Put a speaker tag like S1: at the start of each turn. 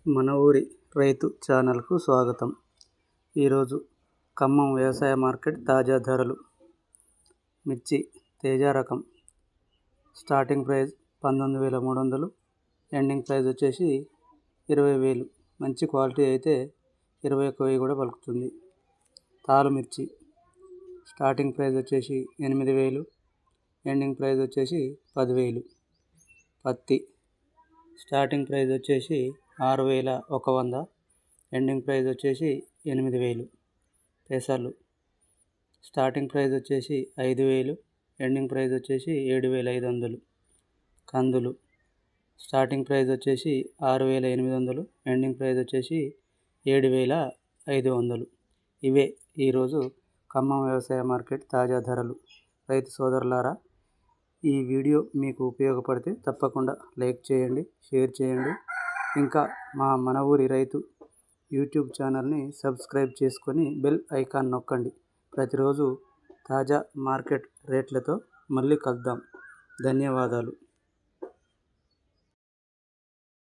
S1: మన ఊరి రైతు ఛానల్కు స్వాగతం. ఈరోజు ఖమ్మం వ్యవసాయ మార్కెట్ తాజా ధరలు. మిర్చి తేజ రకం స్టార్టింగ్ ప్రైస్ 19,300, ఎండింగ్ ప్రైస్ వచ్చేసి 20,000. మంచి క్వాలిటీ అయితే 21,000 కూడా పలుకుతుంది. తాలు మిర్చి స్టార్టింగ్ ప్రైస్ వచ్చేసి 8,000, ఎండింగ్ ప్రైస్ వచ్చేసి 10,000. పత్తి స్టార్టింగ్ ప్రైస్ వచ్చేసి 6,100, ఎండింగ్ ప్రైస్ వచ్చేసి 8,000. పెసలు స్టార్టింగ్ ప్రైస్ వచ్చేసి 5,000, ఎండింగ్ ప్రైస్ వచ్చేసి 7,500. కందులు స్టార్టింగ్ ప్రైస్ వచ్చేసి 6,800, ఎండింగ్ ప్రైస్ వచ్చేసి 7,500. ఇవే ఈరోజు ఖమ్మం వ్యవసాయ మార్కెట్ తాజా ధరలు. రైతు సోదరులారా, ఈ వీడియో మీకు ఉపయోగపడితే తప్పకుండా లైక్ చేయండి, షేర్ చేయండి. ఇంకా మన ఊరి రైతు యూట్యూబ్ ఛానల్ని సబ్స్క్రైబ్ చేసుకొని బెల్ ఐకాన్ నొక్కండి. ప్రతిరోజు తాజా మార్కెట్ రేట్లతో మళ్ళీ కలుద్దాం. ధన్యవాదాలు.